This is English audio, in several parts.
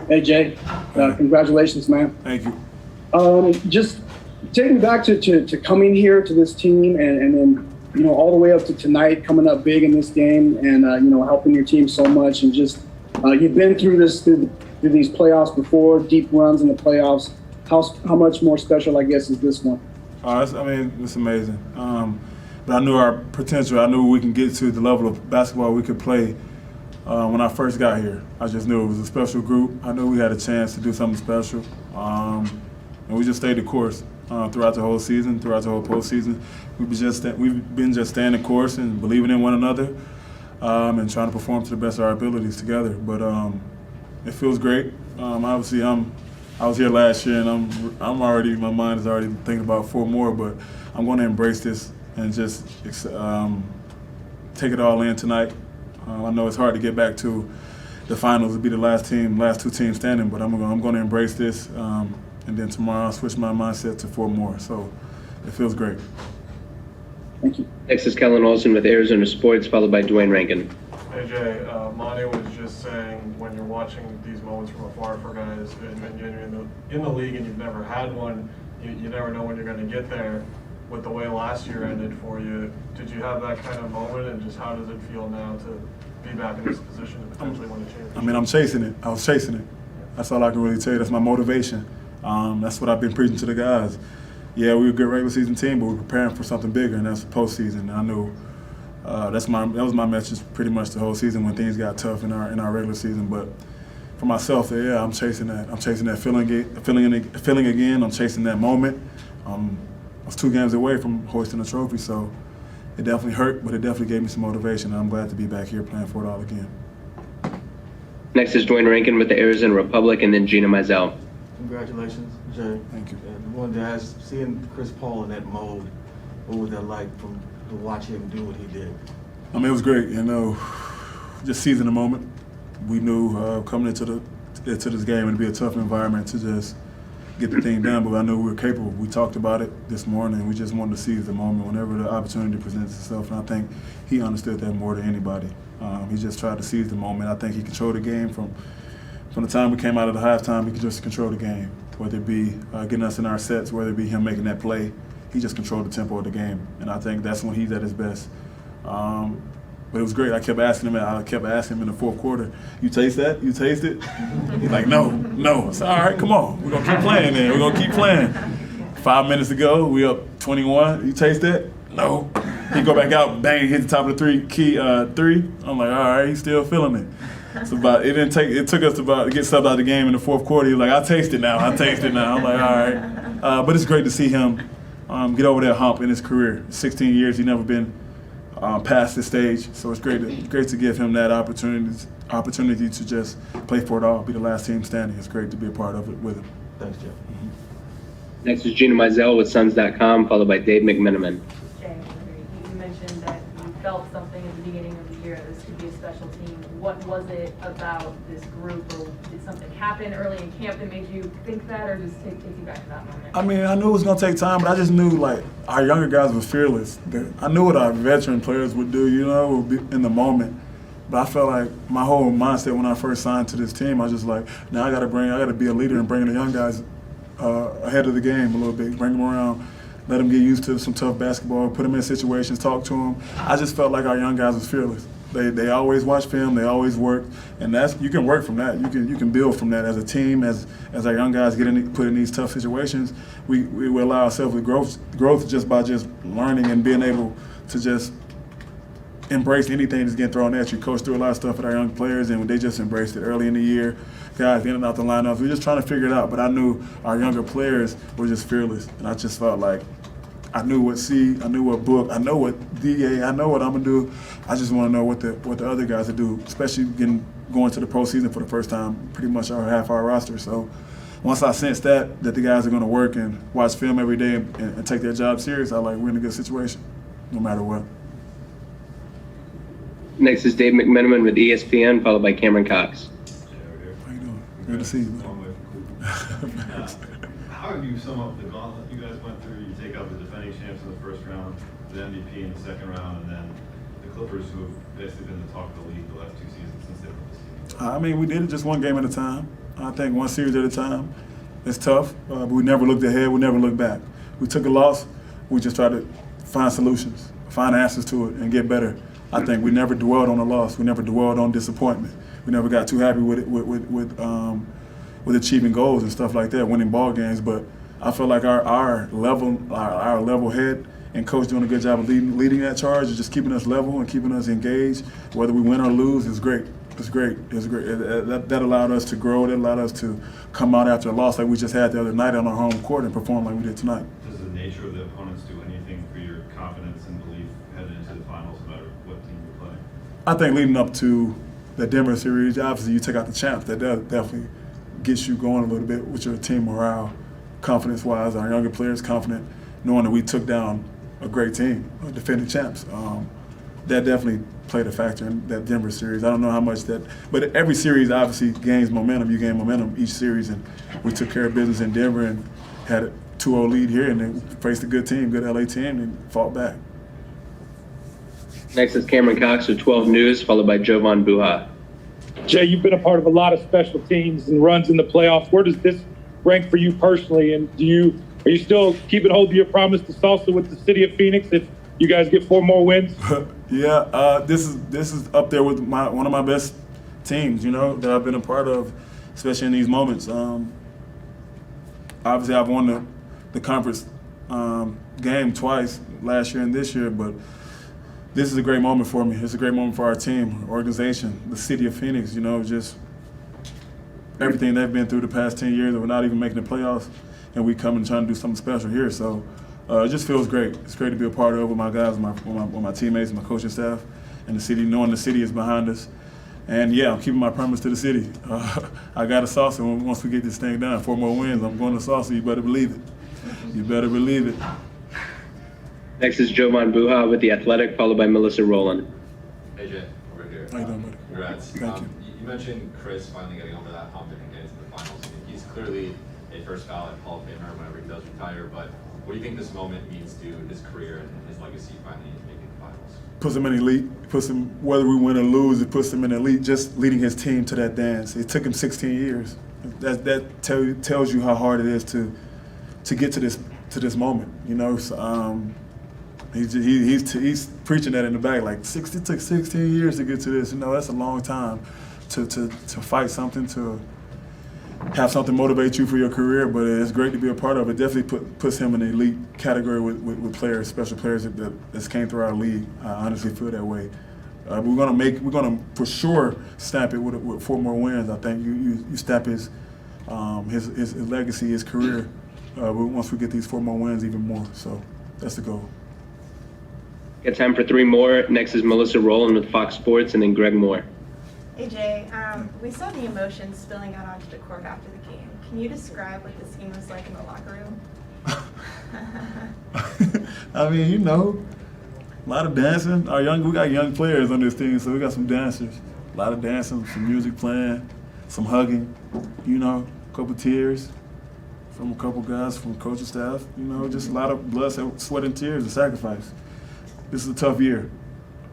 Hey, Jay. Congratulations, man. Thank you. Just taking back to coming here to this team and then, all the way up to tonight, coming up big in this game and, helping your team so much. And just you've been through these playoffs before, deep runs in the playoffs. How much more special, I guess, is this one? It's amazing. But I knew our potential. I knew we can get to the level of basketball we could play when I first got here. I just knew it was a special group. I knew we had a chance to do something special. And we just stayed the course throughout the whole season, throughout the whole postseason. We've been just staying the course and believing in one another and trying to perform to the best of our abilities together. But it feels great. Obviously, I was here last year, and my mind is already thinking about 4 more. But I'm going to embrace this and just take it all in tonight. I know it's hard to get back to the finals to be the last 2 teams standing, but I'm going to embrace this. And then tomorrow I'll switch my mindset to 4 more. So it feels great. Thank you. Next is Kellen Olson with Arizona Sports, followed by Dwayne Rankin. Hey Jay, Monty was just saying when you're watching these moments from afar for guys and you're in the league and you've never had one, you never know when you're going to get there. With the way last year ended for you, did you have that kind of moment, and just how does it feel now to be back in this position to potentially win a championship? I'm chasing it. I was chasing it. That's all I can really tell you. That's my motivation. That's what I've been preaching to the guys. Yeah, we were a good regular season team, but we're preparing for something bigger, and that's the postseason. And I knew that was my message pretty much the whole season when things got tough in our regular season. But for myself, yeah, I'm chasing that. I'm chasing that feeling again. I'm chasing that moment. I was 2 games away from hoisting a trophy, so it definitely hurt, but it definitely gave me some motivation, and I'm glad to be back here playing for it all again. Next is Dwayne Rankin with the Arizona Republic, and then Gina Mizell. Congratulations, Jay. Thank you. And I wanted to ask, seeing Chris Paul in that mode, what was that like to watch him do what he did? It was great, just seizing the moment. We knew coming into this game it'd be a tough environment to just get the thing done, but I knew we were capable. We talked about it this morning. We just wanted to seize the moment whenever the opportunity presents itself, and I think he understood that more than anybody. He just tried to seize the moment. I think he controlled the game from the time we came out of the halftime. He could just control the game, whether it be getting us in our sets, whether it be him making that play. He just controlled the tempo of the game, and I think that's when he's at his best. But it was great. I kept asking him in the 4th quarter, "You taste that? You taste it?" He's like, no. I said, all right, come on. We're going to keep playing then. We're going to keep playing. 5 minutes to go, we up 21. You taste that? No. He go back out, bang, hit the top of the three. I'm like, all right, he's still feeling it. It took us to get subbed out of the game in the 4th quarter. He's like, I taste it now. I'm like, all right. But it's great to see him get over that hump in his career. 16 years, he's never been past this stage, so it's great to give him that opportunity to just play for it all, be the last team standing. It's great to be a part of it with him. Thanks, Jeff. Mm-hmm. Next is Gina Mizell with Suns.com, followed by Dave McMenamin. Jay, you mentioned that you felt something at the beginning of the year that this could be a special team. What was it about this group, or did something happen early in camp that made you think that, or just take you back to that moment? I knew it was going to take time, but I just knew, our younger guys were fearless. I knew what our veteran players would do, would be in the moment. But I felt like my whole mindset when I first signed to this team, I was just like, now I got to be a leader and bring the young guys ahead of the game a little bit, bring them around, let them get used to some tough basketball, put them in situations, talk to them. I just felt like our young guys was fearless. They always watch film, they always work, and you can work from that. You can build from that as a team. As our young guys put in these tough situations, we allow ourselves with growth just by just learning and being able to just embrace anything that's getting thrown at you. Coach threw a lot of stuff at our young players, and they just embraced it early in the year. Guys in and out the lineups, we were just trying to figure it out. But I knew our younger players were just fearless, and I just felt like I knew what C, I knew what book, I know what DA, I know what I'm gonna do. I just want to know what the other guys would do, especially going to the postseason for the first time, pretty much half our roster. So once I sensed that the guys are gonna work and watch film every day and take their job serious, we're in a good situation, no matter what. Next is Dave McMenamin with ESPN, followed by Cameron Cox. How you doing? Good to see you. How have you sum up the gauntlet you guys went through? You take out the defending champs in the first round, the MVP in the second round, and then the Clippers, who have basically been the talk of the league the last 2 seasons since they put this team? I mean, we did it just one game at a time. I think one series at a time. It's tough, but we never looked ahead. We never looked back. We took a loss. We just tried to find solutions, find answers to it, and get better. I think we never dwelled on a loss. We never dwelled on disappointment. We never got too happy with it, with achieving goals and stuff like that, winning ball games. But I feel like our level head and coach doing a good job of leading that charge, and just keeping us level and keeping us engaged, whether we win or lose, is great. It's great. It's great. That allowed us to grow. That allowed us to come out after a loss like we just had the other night on our home court and perform like we did tonight. Does the nature of the opponents do anything for your confidence and belief heading into the finals, no matter what team you're playing? I think leading up to the Denver series, obviously you take out the champs. That definitely gets you going a little bit with your team morale, confidence-wise. Our younger players confident, knowing that we took down a great team, defending champs. That definitely played a factor in that Denver series. I don't know how much that, but every series obviously gains momentum. You gain momentum each series, and we took care of business in Denver and had a 2-0 lead here, and then faced a good team, good LA team, and fought back. Next is Cameron Cox with 12 News, followed by Jovan Buha. Jay, you've been a part of a lot of special teams and runs in the playoffs. Where does this rank for you personally? And are you still keeping hold of your promise to salsa with the city of Phoenix if you guys get 4 more wins? Yeah, this is up there with one of my best teams, that I've been a part of, especially in these moments. Obviously, I've won the conference game twice, last year and this year, but this is a great moment for me. It's a great moment for our team, organization, the city of Phoenix, just everything they've been through the past 10 years that we're not even making the playoffs, and we come and trying to do something special here. So it just feels great. It's great to be a part of it with my guys, with my teammates, my coaching staff, and the city, knowing the city is behind us. And yeah, I'm keeping my promise to the city. I got a salsa once we get this thing done. 4 more wins, I'm going to salsa. You better believe it. You better believe it. Next is Jovan Buha with The Athletic, followed by Melissa Rowland. Hey Jay, over here. How you doing, buddy? Congrats. Thank you. You mentioned Chris finally getting over that hump and getting to the finals. I think he's clearly a first ballot Hall of Famer whenever he does retire, but what do you think this moment means to his career and his legacy finally making the finals? Puts him in elite, puts him, whether we win or lose, it puts him in elite, just leading his team to that dance. It took him 16 years. That tells you how hard it is to get to this moment, So, he's preaching that in the back, like it took 16 years to get to this. That's a long time to fight something, to have something motivate you for your career. But it's great to be a part of it. Definitely puts him in the elite category with players, special players that came through our league. I honestly feel that way. We're gonna for sure stamp it with 4 more wins. I think you stamp his legacy, his career. Once we get these 4 more wins, even more. So that's the goal. Got time for 3 more. Next is Melissa Rowland with Fox Sports, and then Greg Moore. Hey Jay, we saw the emotions spilling out onto the court after the game. Can you describe what the scene was like in the locker room? I mean, a lot of dancing. We got young players on this team, so we got some dancers. A lot of dancing, some music playing, some hugging, a couple tears from a couple guys from coaching staff. Just a lot of blood, sweat, and tears and sacrifice. This is a tough year.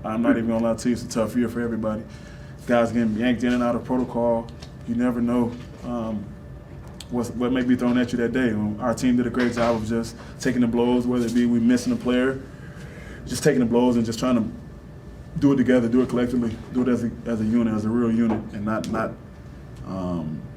I'm not even gonna lie to you, it's a tough year for everybody. Guys getting yanked in and out of protocol. You never know what may be thrown at you that day. Our team did a great job of just taking the blows, whether it be we missing a player, just taking the blows and just trying to do it together, do it collectively, do it as a unit, as a real unit, and not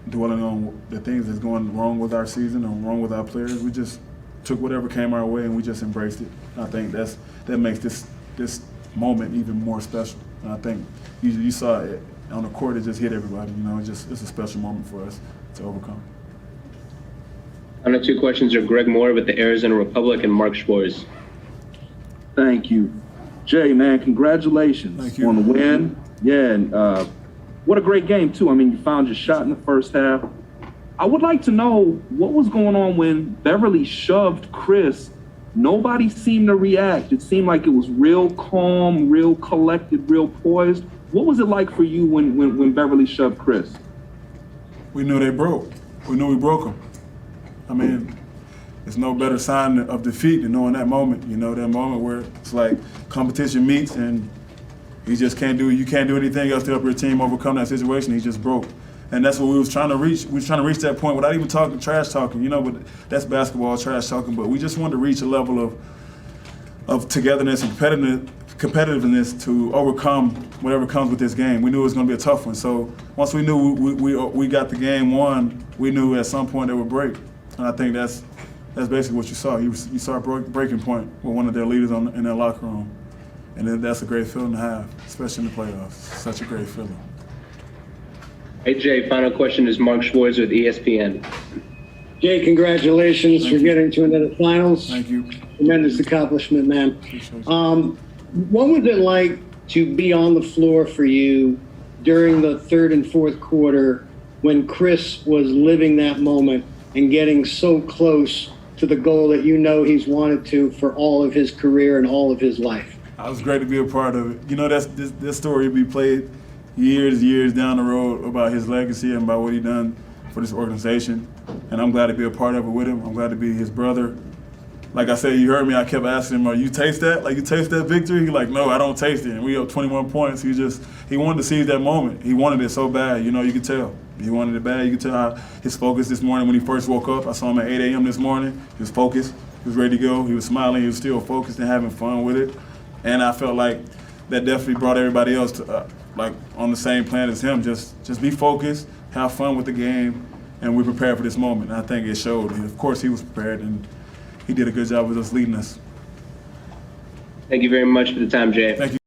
dwelling on the things that's going wrong with our season or wrong with our players. We just took whatever came our way and we just embraced it. And I think that makes this moment even more special. And I think you saw it on the court. It just hit everybody. It's a special moment for us to overcome. Final 2 questions are Greg Moore with the Arizona Republic and Mark Schwartz. Thank you. Jay, man, congratulations Thank you. on the win. Yeah, and what a great game, too. I mean, you found your shot in the first half. I would like to know what was going on when Beverly shoved Chris. Nobody seemed to react. It seemed like it was real calm, real collected, real poised. What was it like for you when Beverly shoved Chris? We knew they broke. We knew we broke them. I mean, there's no better sign of defeat than knowing that moment. That moment where it's like competition meets and You just can't do anything else to help your team overcome that situation. He just broke. And that's what we was trying to reach. We was trying to reach that point without even trash talking, but that's basketball, trash talking. But we just wanted to reach a level of togetherness and competitiveness to overcome whatever comes with this game. We knew it was going to be a tough one. So once we knew we got the game won, we knew at some point they would break. And I think that's basically what you saw. You saw a breaking point with one of their leaders in their locker room. And then that's a great feeling to have, especially in the playoffs. Such a great feeling. Hey, Jay, final question is Mark Schwartz with ESPN. Jay, congratulations for getting to another finals. Thank you. Tremendous accomplishment, man. Appreciate you. What was it like to be on the floor for you during the third and fourth quarter when Chris was living that moment and getting so close to the goal that he's wanted to for all of his career and all of his life? It was great to be a part of it. This story will be played years down the road about his legacy and about what he done for this organization. And I'm glad to be a part of it with him. I'm glad to be his brother. Like I said, you heard me, I kept asking him, you taste that? Like, you taste that victory? He like, no, I don't taste it. And we up 21 points. He wanted to seize that moment. He wanted it so bad, you could tell. He wanted it bad. You could tell how his focus this morning when he first woke up. I saw him at 8 a.m. this morning. He was focused. He was ready to go. He was smiling. He was still focused and having fun with it. And I felt like that definitely brought everybody else to, on the same plan as him. Just be focused, have fun with the game, and we're prepared for this moment. And I think it showed. Of course, he was prepared, and he did a good job with us leading us. Thank you very much for the time, Jay. Thank you.